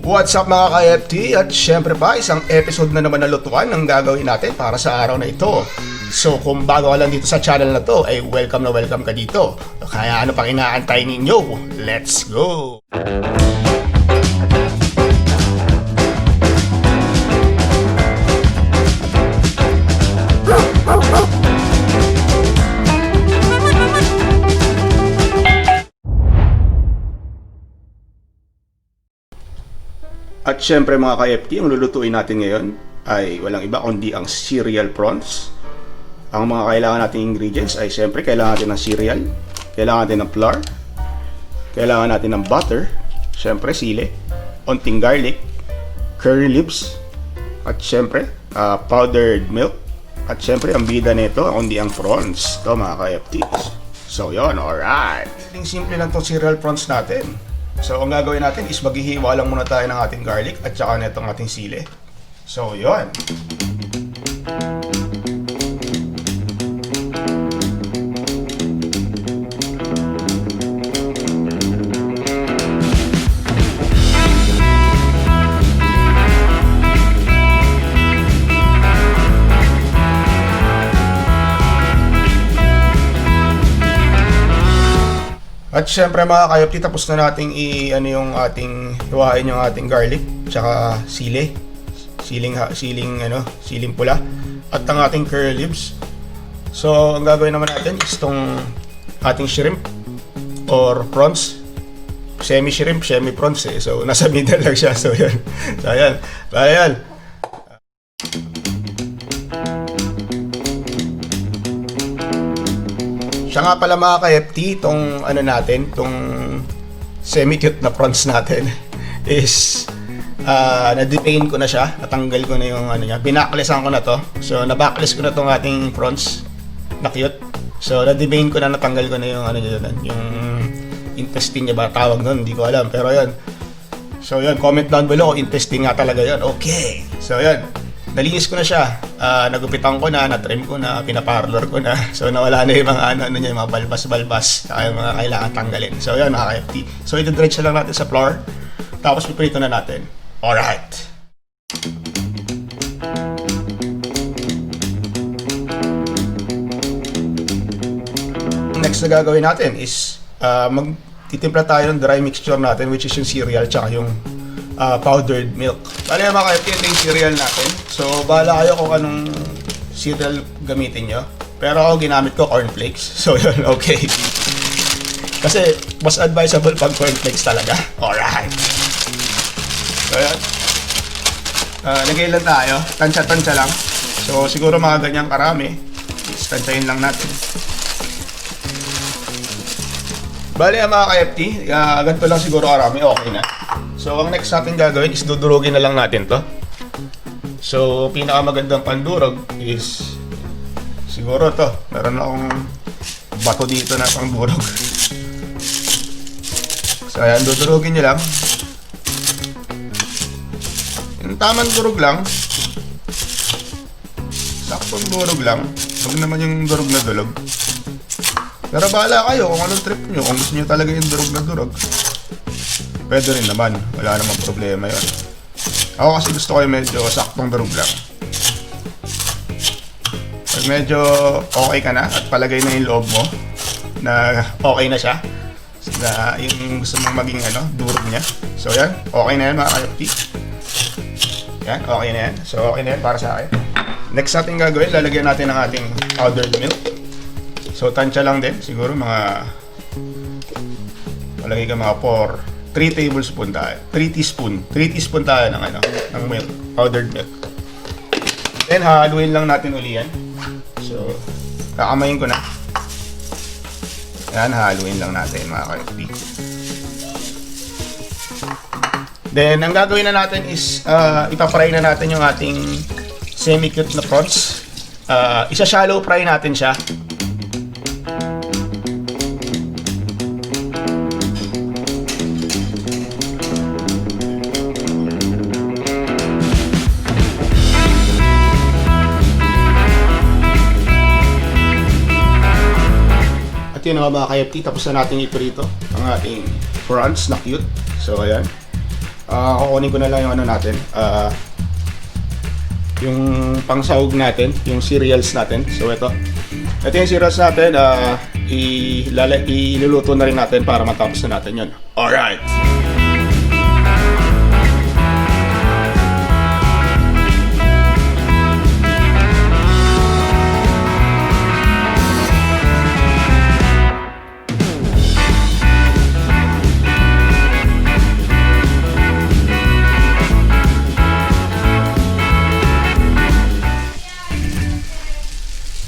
What's up mga ka-eeftee? At syempre pa, isang episode na naman na lutuan ang gagawin natin para sa araw na ito. So kung bago ka lang dito sa channel na to, ay welcome na welcome ka dito. Kaya ano pang inaantay ninyo? Let's go! At syempre mga ka-eeftee, ang lulutuin natin ngayon ay walang iba kundi ang cereal prawns. Ang mga kailangan nating ingredients ay syempre kailangan natin ng cereal, kailangan natin ng flour, kailangan natin ng butter, syempre sili, onting garlic, curry leaves, at syempre powdered milk, at syempre ang bida nito kundi ang prawns. Ito mga ka-eeftee. So yun, alright. Simple lang itong cereal prawns natin. So, ang gagawin natin is maghihiwa lang muna tayo ng ating garlic at saka netong ating sili. So, yun. At syempre mga ka-eeftee, tapos na nating yung ating hiwain yung ating garlic tsaka sili. Siling pula at ang ating curry leaves. So ang gagawin naman natin is tong ating shrimp or prawns. Semi-shrimp, semi-prawns eh. So nasa middle lang siya. So yun. So ayan. Ayan. Siya nga pala mga ka-eeftee, itong itong semi-cute na prawns natin is na-depain ko na siya, natanggal ko na yung niya, binaklesan ko na to. So nabakles ko na tong ating prawns na cute. So na-depain ko na, natanggal ko na yung yung intestine niya ba tawag nun, hindi ko alam, pero yun. So yun, comment down below, intestine nga talaga yun. Okay, so yun, nalinis ko na siya, nagupitan ko na, na-trim ko na, pinaparlor ko na. So nawala na yung mga yung mga balbas-balbas, saka yung mga kailangan tanggalin. So yun mga ka-eeftee. So ito-dredge lang natin sa flour, tapos piprito na natin. Alright. Next na gagawin natin is magtitimpla tayo ng dry mixture natin, which is yung cereal tsaka yung powdered milk. Bale mga ka-eeftee, ito yung cereal natin. So bahala kayo kung anong cereal gamitin nyo. Pero ako ginamit ko cornflakes. So yun, okay. Kasi mas advisable pag cornflakes talaga. Alright. So yun. Lagay lang tayo. Tansya-tansya lang. So siguro mga ganyang karami. Tansyahin lang natin. Bale mga ka-eeftee, ganito lang siguro karami. Okay na. So ang next natin gagawin is dudurugin na lang natin to. So pinakamagandang pandurog is siguro to. Meron akong bato dito na pandurog. So ayan, dudurugin nyo lang. Yung tamang durog lang. Saktong durog lang. Huwag naman yung durog na durog. Pero bahala kayo kung anong trip nyo. Kung gusto nyo talaga yung durog na durog, pwede rin naman, wala namang problema yun. Ako kasi gusto ko yung medyo saktong durog lang. Pag medyo okay ka na at palagay na yung loob mo na okay na siya, na yung gusto mong maging durog niya. So yan, okay na yan mga ka-eeftee. Yan, okay na yan. So okay na yan para sa akin. Next natin gagawin, lalagyan natin ng ating powdered milk. So tansya lang din, siguro mga malagay ka mga 3 tablespoon tayo. 3 teaspoon tayo ng milk, powdered milk. Then haluin lang natin uli yan. So kakamayin ko na. Yan, haluin lang natin mga ka-eeftee. Then ang gagawin na natin is ipapry na natin yung ating semi-cute na prawns. Isa-shallow fry natin siya. At yun mga ka-eeftee, tapos na natin iprito ang ating prawns na cute. So ayan. kukunin ko na lang yung ano natin. Yung pangsahog natin, yung cereals natin. So ito yung cereals natin. Iluluto na rin natin para matapos na natin yun. Alright!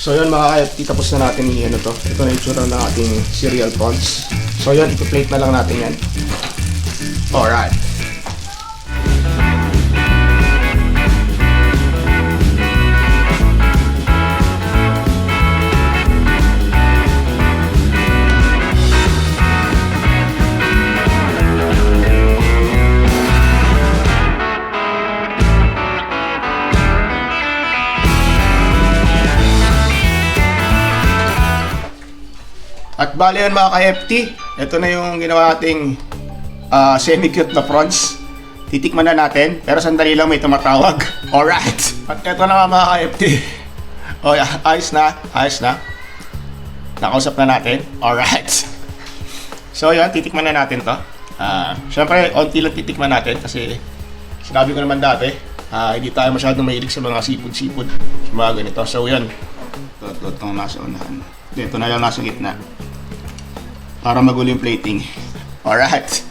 So yun mga ka-eeftee, tapos na natin i-ano to. Ito na yung tsura ng ating cereal prawns. So yun, ito-plate na lang natin yan. Alright. At bali yun mga ka-eeftee, ito na yung ginawa nating semi-cute na prawns. Titikman na natin, pero sandali lang may tumatawag. Alright! At ito na mga ka-eeftee. O yeah, ayos na. Nakausap na natin. Alright! So yun, titikman na natin to. Siyempre, onti lang titikman natin kasi sinabi ko naman dati, hindi tayo masyadong mahilig sa mga sipod-sipod. Sa mga ganito. So yun, ito nasa unahan. Ito na lang nasa gitna. Para magulo yung plating. Alright.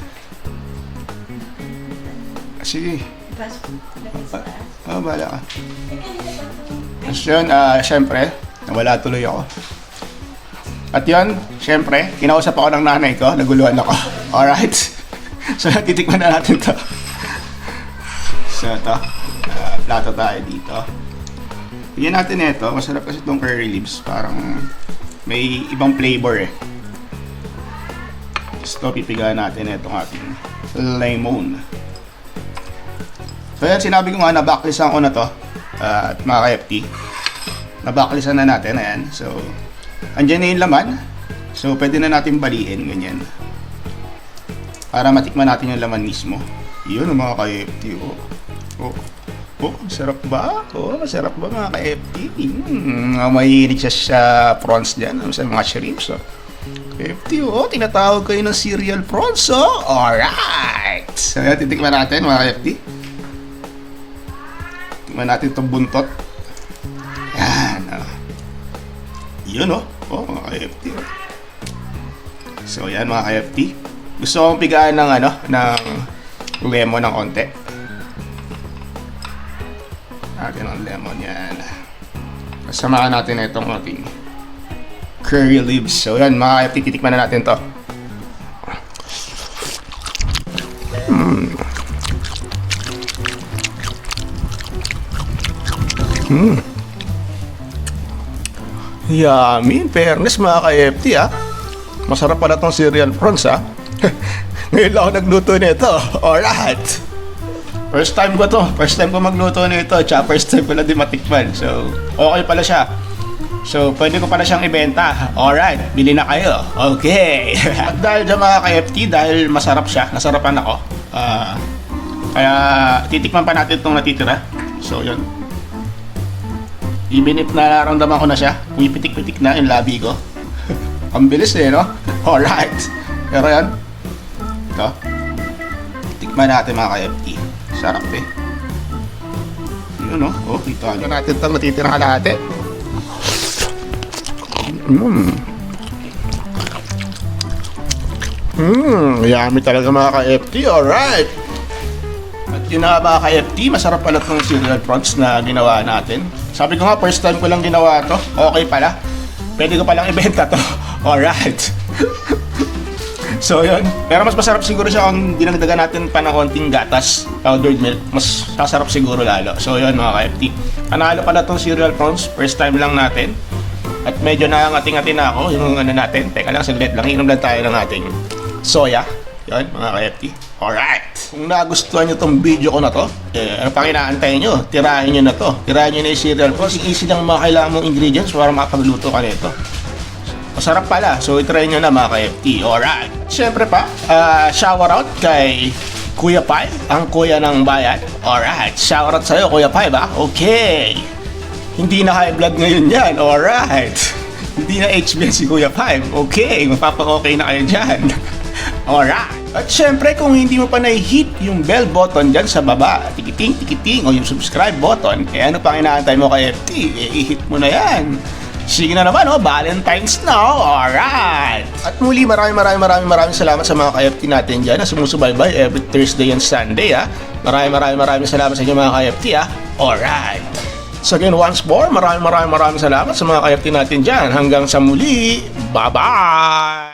Sige. Bala ka. Tapos yun, syempre, nawala tuloy ako. At yun, syempre, kinausap ako ng nanay ko, naguluhan ako. Alright. So, titikman na natin to. So, ito. Plato tayo dito. Bigyan natin ito. Masarap kasi itong curry leaves. Parang may ibang flavor eh. Gusto, pipigaan natin itong ating lemon. So yan, sinabi ko nga, nabaklisan ko na to. At mga ka-eeftee, nabaklisan na natin. Ayan. So, andyan na yung laman. So, pwede na natin baliin. Ganyan. Para matikman natin yung laman mismo. Yun mga ka-eeftee. Masarap ba? Masarap ba mga ka-eeftee? Mahihilig siya sa prawns dyan. Sa mga shrimps. eeftee, tinatawag kayo ng cereal prawns, Alright! So, yan, titikman natin, mga ka-eeftee. Tikman natin itong buntot. Yan, Yun, mga ka-eeftee, So, yan, mga ka-eeftee. Gusto kong pigaan ng, ng lemon ng konti. Natin ang lemon, yan. Kasamahan natin itong ating curry leaves. So yan, mga ka-eeftee, titikman na natin to. Yummy, in fairness mga ka-eeftee, masarap pala tong cereal prawns, Ngayon lang ako nagluto nito. Alright. First time ko magluto nito. Tsaka first time ko lang din matikman. So, okay pala siya. So, pwede ko pala siyang ibenta. Alright, bili na kayo. Okay. At dahil dyan mga ka-eeftee, dahil masarap siya, nasarapan ako. Kaya, titikman pa natin itong natitira. So, yun. Even if nararamdaman ko na siya, pitik-pitik na yung labi ko. Ang bilis no? Alright. Pero yan. Ito. Tikman natin mga ka-eeftee. Sarap Yun kita nyo natin itong natitira natin. Yummy talaga mga ka-eeftee. Alright. At yun na nga mga ka-eeftee, masarap pala itong cereal prawns na ginawa natin. Sabi ko nga, first time ko lang ginawa to. Okay pala. Pwede ko palang ibenta to. Alright. So yun. Pero mas masarap siguro siya kung dinagdagan natin pa ng konting gatas, powdered milk. Mas sasarap siguro lalo. So yun mga ka-eeftee. Panalo pala itong cereal prawns. First time lang natin. At medyo nangangating-ngati na ako yung natin. Teka lang, saglit lang. Inom lang tayo ng ating soya. Yun, mga ka-eeftee. Alright! Kung nagustuhan nyo tong video ko na to, ano pang inaantay nyo? Tirahin nyo na to. Tirahin nyo na yung cereal prawns. Easy lang mga kailangan mong ingredients para makapagluto ka nito. Masarap pala. So, itry nyo na mga ka-eeftee. Alright! Siyempre pa, shower out kay Kuya Pai, ang kuya ng bayan. Alright, shoutout sa'yo Kuya Pai ba? Okay. Hindi na high blood ngayon yan. Alright. Hindi na HB si Kuya Pai. Okay, mapapa-okay na kayo dyan. Alright. At syempre kung hindi mo pa na-hit yung bell button dyan sa baba, tikiting, o yung subscribe button, ano pang inaantay mo kay eeftee? I-hit mo na yan. Sige na naman, Valentine's now. Alright. At muli, maraming salamat sa mga ka-eeftee natin dyan na sumusubaybay every Thursday and Sunday. Maraming salamat sa inyo mga ka-eeftee. Alright. So again, once more, maraming salamat sa mga ka-eeftee natin dyan. Hanggang sa muli, bye-bye!